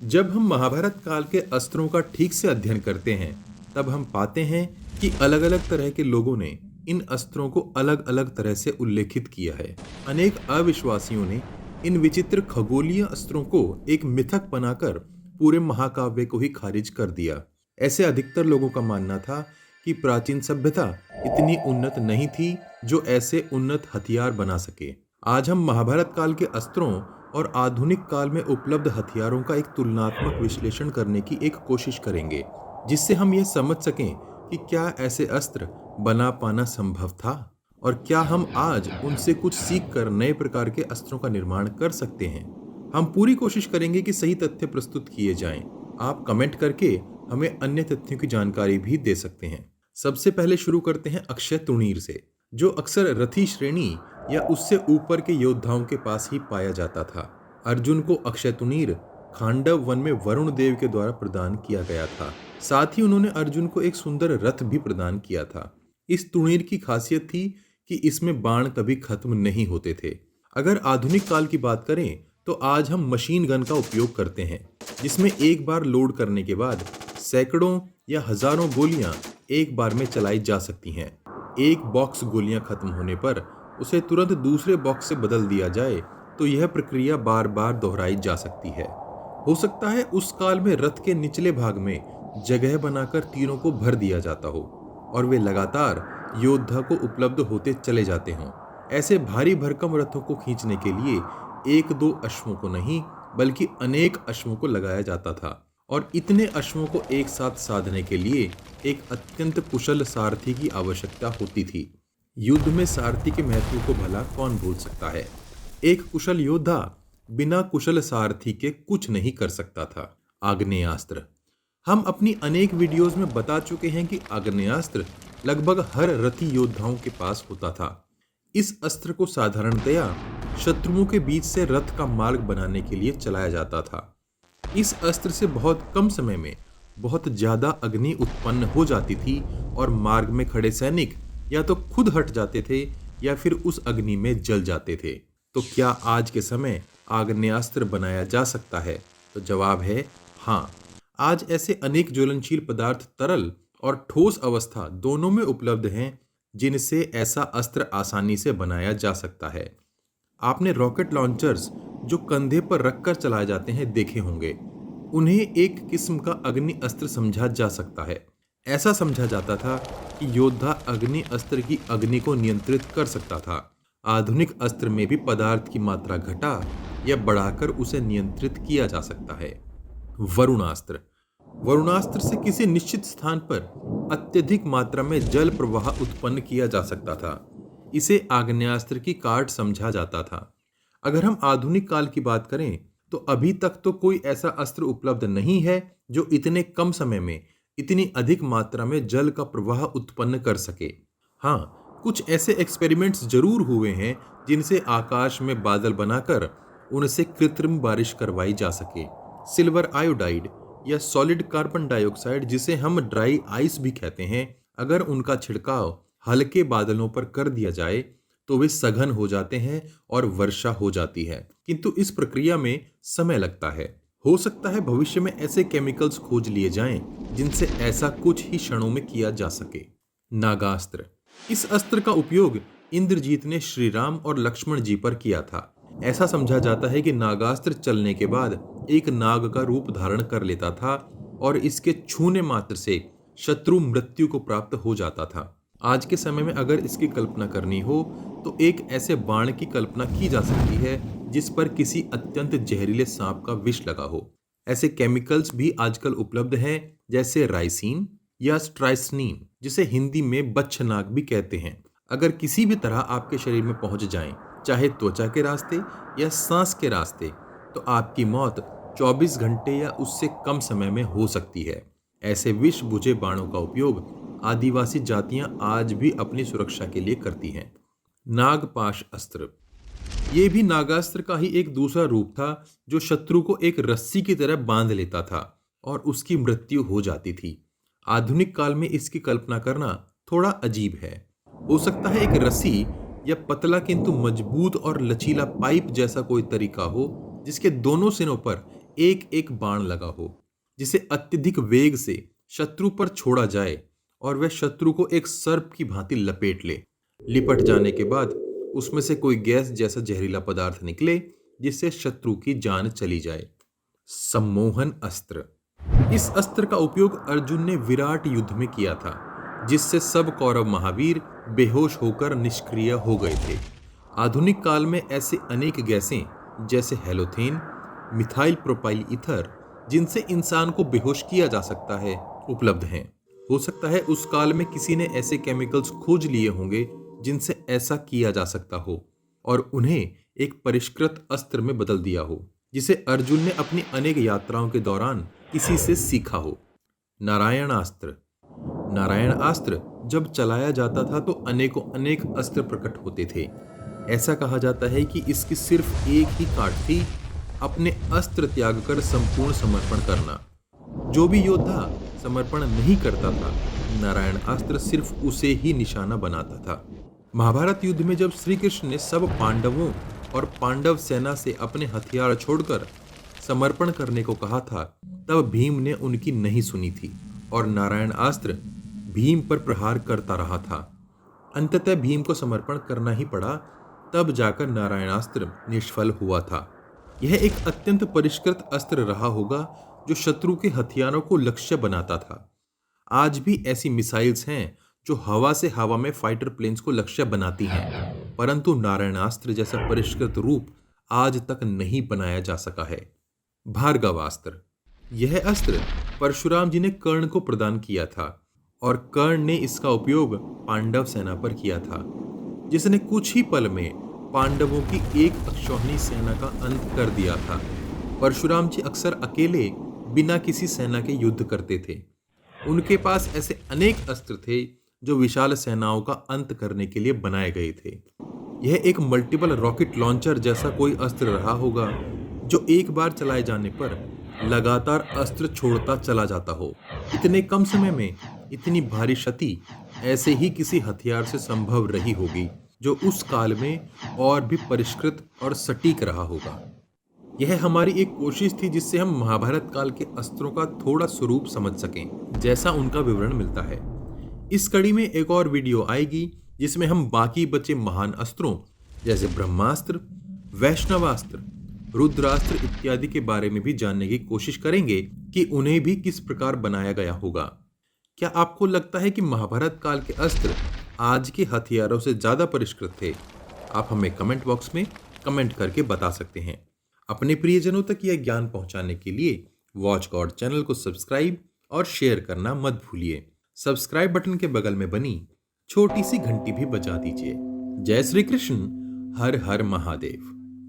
जब हम महाभारत काल के अस्त्रों का ठीक से अध्ययन करते हैं, तब हम पाते हैं कि अलग अलग तरह के लोगों ने इन अस्त्रों को अलग अलग तरह से उल्लेखित किया है। अनेक अविश्वासियों ने इन विचित्र खगोलीय अस्त्रों को एक मिथक बनाकर पूरे महाकाव्य को ही खारिज कर दिया। ऐसे अधिकतर लोगों का मानना था कि प्राचीन सभ्यता इतनी उन्नत नहीं थी जो ऐसे उन्नत हथियार बना सके। आज हम महाभारत काल के अस्त्रों और आधुनिक काल में उपलब्ध हथियारों का एक तुलनात्मक विश्लेषण करने की एक कोशिश करेंगे, जिससे हम यह समझ सकें कि क्या ऐसे अस्त्र बना पाना संभव था और क्या हम आज उनसे कुछ सीख कर नए प्रकार के अस्त्रों का निर्माण कर सकते हैं। हम पूरी कोशिश करेंगे कि सही तथ्य प्रस्तुत किए जाएं। आप कमेंट करके हमें अन्य तथ्यों की जानकारी भी दे सकते हैं। सबसे पहले शुरू करते हैं अक्षय तुणीर से, जो अक्सर रथी श्रेणी या उससे ऊपर के योद्धाओं के पास ही पाया जाता था। अर्जुन को अक्षय तुणीर खांडव वन में वरुण देव के द्वारा प्रदान किया गया था। साथ ही उन्होंने अर्जुन को एक सुंदर रथ भी प्रदान किया था। इस तुणीर की खासियत थी कि इसमें बाण कभी खत्म नहीं होते थे। अगर आधुनिक काल की बात करें तो आज हम मशीन गन का उपयोग करते हैं, जिसमें एक बार लोड करने के बाद सैकड़ों या हजारों गोलियां एक बार में चलाई जा सकती हैं। एक बॉक्स गोलियां खत्म होने पर उसे तुरंत दूसरे बॉक्स से बदल दिया जाए तो यह प्रक्रिया बार बार दोहराई जा सकती है। हो सकता है उस काल में रथ के निचले भाग में जगह बनाकर तीरों को भर दिया जाता हो और वे लगातार योद्धा को उपलब्ध होते चले जाते हों। ऐसे भारी भरकम रथों को खींचने के लिए एक दो अश्वों को नहीं बल्कि अनेक अश्वों को लगाया जाता था, और इतने अश्वों को एक साथ साधने के लिए एक अत्यंत कुशल सारथी की आवश्यकता होती थी। युद्ध में सारथी के महत्व को भला कौन भूल सकता है। एक कुशल योद्धा बिना कुशल सारथी के कुछ नहीं कर सकता था। आग्नेयास्त्र। हम अपनी अनेक वीडियोस में बता चुके हैं कि आग्नेयास्त्र लगभग हर रथी योद्धाओं के पास होता था। इस अस्त्र को साधारणतया शत्रुओं के बीच से रथ का मार्ग बनाने के लिए चलाया जाता था। इस अस्त्र से बहुत कम समय में बहुत ज्यादा अग्नि उत्पन्न हो जाती थी और मार्ग में खड़े सैनिक या तो खुद हट जाते थे या फिर उस अग्नि में जल जाते थे। तो क्या आज के समय आग्नेयास्त्र बनाया जा सकता है? तो जवाब है हाँ। आज ऐसे अनेक ज्वलनशील पदार्थ तरल और ठोस अवस्था दोनों में उपलब्ध हैं, जिनसे ऐसा अस्त्र आसानी से बनाया जा सकता है। आपने रॉकेट लॉन्चर्स जो कंधे पर रखकर चलाए जाते हैं देखे होंगे। उन्हें एक किस्म का अग्नि अस्त्र समझा जा सकता है। ऐसा समझा जाता था कि योद्धा अग्नि अस्त्र की अग्नि को नियंत्रित कर सकता था। आधुनिक अस्त्र में भी पदार्थ की मात्रा घटा या बढ़ाकर उसे नियंत्रित किया जा सकता है। वरुणास्त्र। वरुणास्त्र से किसी निश्चित स्थान पर अत्यधिक मात्रा में जल प्रवाह उत्पन्न किया जा सकता था। इसे आग्नेयास्त्र की काट समझा जाता था। अगर हम आधुनिक काल की बात करें तो अभी तक तो कोई ऐसा अस्त्र उपलब्ध नहीं है जो इतने कम समय में इतनी अधिक मात्रा में जल का प्रवाह उत्पन्न कर सके। हाँ, कुछ ऐसे एक्सपेरिमेंट्स जरूर हुए हैं जिनसे आकाश में बादल बनाकर उनसे कृत्रिम बारिश करवाई जा सके। सिल्वर आयोडाइड या सॉलिड कार्बन डाइऑक्साइड, जिसे हम ड्राई आइस भी कहते हैं, अगर उनका छिड़काव हल्के बादलों पर कर दिया जाए तो वे सघन हो जाते हैं और वर्षा हो जाती है, किंतु इस प्रक्रिया में समय लगता है। हो सकता है भविष्य में ऐसे केमिकल्स खोज लिए जाएं जिनसे ऐसा कुछ ही क्षणों में किया जा सके। नागास्त्र। इस अस्त्र का उपयोग इंद्रजीत ने श्री राम और लक्ष्मण जी पर किया था। ऐसा समझा जाता है कि नागास्त्र चलने के बाद एक नाग का रूप धारण कर लेता था और इसके छूने मात्र से शत्रु मृत्यु को प्राप्त हो जाता था। आज के समय में अगर इसकी कल्पना करनी हो तो एक ऐसे बाण की कल्पना की जा सकती है जिस पर किसी अत्यंत जहरीले सांप का विष लगा हो। ऐसे केमिकल्स भी आजकल उपलब्ध हैं, जैसे राइसिन या स्ट्राइसनीन, जिसे हिंदी में बच्छनाग भी कहते हैं। अगर किसी भी तरह आपके शरीर में पहुंच जाएं, चाहे त्वचा के रास्ते या सांस के रास्ते, तो आपकी मौत 24 घंटे या उससे कम समय में हो सकती है। ऐसे विष बुझे बाणों का उपयोग आदिवासी जातियां आज भी अपनी सुरक्षा के लिए करती हैं। नागपाश अस्त्र। ये भी नागास्त्र का ही एक दूसरा रूप था जो शत्रु को एक रस्सी की तरह बांध लेता था और उसकी मृत्यु हो जाती थी। आधुनिक काल में इसकी कल्पना करना थोड़ा अजीब है। हो सकता है एक रस्सी या पतला किंतु मजबूत और लचीला पाइप जैसा कोई तरीका हो जिसके दोनों सिरों पर एक एक बाण लगा हो, जिसे अत्यधिक वेग से शत्रु पर छोड़ा जाए और वह शत्रु को एक सर्प की भांति लपेट ले। लिपट जाने के बाद उसमें से कोई गैस जैसा जहरीला पदार्थ निकले जिससे शत्रु की जान चली जाए। सम्मोहन अस्त्र। इस अस्त्र का उपयोग अर्जुन ने विराट युद्ध में किया था, जिससे सब कौरव महावीर बेहोश होकर निष्क्रिय हो गए थे। आधुनिक काल में ऐसे अनेक गैसें जैसे हेलोथेन, मिथाइल प्रोपाइल ईथर, जिनसे इंसान को बेहोश किया जा सकता है, उपलब्ध हैं। हो सकता है उस काल में किसी ने ऐसे केमिकल्स खोज लिए होंगे जिनसे ऐसा किया जा सकता हो और उन्हें एक परिष्कृत अस्त्र में बदल दिया हो, जिसे अर्जुन ने अपनी अनेक यात्राओं के दौरान किसी से सीखा हो। नारायणास्त्र। नारायणास्त्र जब चलाया जाता था तो अनेकों अनेक अस्त्र प्रकट होते थे। ऐसा कहा जाता है कि इसकी सिर्फ एक ही काट थी, अपने अस्त्र त्याग कर संपूर्ण समर्पण करना। जो भी योद्धा समर्पण नहीं करता था, नारायण अस्त्र सिर्फ उसे ही निशाना बनाता था। महाभारत युद्ध में जब श्री कृष्ण ने सब पांडवों और पांडव सेना से अपने हथियार छोड़कर समर्पण करने को कहा था, तब भीम ने उनकी नहीं सुनी थी और नारायण अस्त्र भीम पर प्रहार करता रहा था। अंततः भीम को समर्पण करना ही पड़ा, तब जाकर नारायणास्त्र निष्फल हुआ था। यह एक अत्यंत परिष्कृत अस्त्र रहा होगा जो शत्रु के हथियारों को लक्ष्य बनाता था। आज भी ऐसी मिसाइल्स हैं जो हवा से हवा में फाइटर प्लेन्स को लक्ष्य बनाती हैं, परंतु नारायणास्त्र जैसा परिष्कृत रूप आज तक नहीं बनाया जा सका है। भार्गवास्त्र। यह अस्त्र परशुराम जी ने कर्ण को प्रदान किया था और कर्ण ने इसका उपयोग पांडव सेना पर किया था, जिसने कुछ ही पल में पांडवों की एक अक्षौहिणी सेना का अंत कर दिया था। परशुराम जी अक्सर अकेले बिना किसी सेना के युद्ध करते थे। उनके पास ऐसे अनेक अस्त्र थे जो विशाल सेनाओं का अंत करने के लिए बनाए गए थे। यह एक मल्टीपल रॉकेट लॉन्चर जैसा कोई अस्त्र रहा होगा जो एक बार चलाए जाने पर लगातार अस्त्र छोड़ता चला जाता हो। इतने कम समय में इतनी भारी क्षति ऐसे ही किसी हथियार से संभव रही होगी जो उस काल में और भी परिष्कृत और सटीक रहा होगा। यह हमारी एक कोशिश थी जिससे हम महाभारत काल के अस्त्रों का थोड़ा स्वरूप समझ सकें, जैसा उनका विवरण मिलता है। इस कड़ी में एक और वीडियो आएगी जिसमें हम बाकी बचे महान अस्त्रों जैसे ब्रह्मास्त्र, वैष्णवास्त्र, रुद्रास्त्र इत्यादि के बारे में भी जानने की कोशिश करेंगे कि उन्हें भी किस प्रकार बनाया गया होगा। क्या आपको लगता है कि महाभारत काल के अस्त्र आज के हथियारों से ज्यादा परिष्कृत थे? आप हमें कमेंट बॉक्स में कमेंट करके बता सकते हैं। अपने प्रियजनों तक यह ज्ञान पहुंचाने के लिए वॉच गॉड चैनल को सब्सक्राइब और शेयर करना मत भूलिए। सब्सक्राइब बटन के बगल में बनी छोटी सी घंटी भी बजा दीजिए। जय श्री कृष्ण। हर हर महादेव।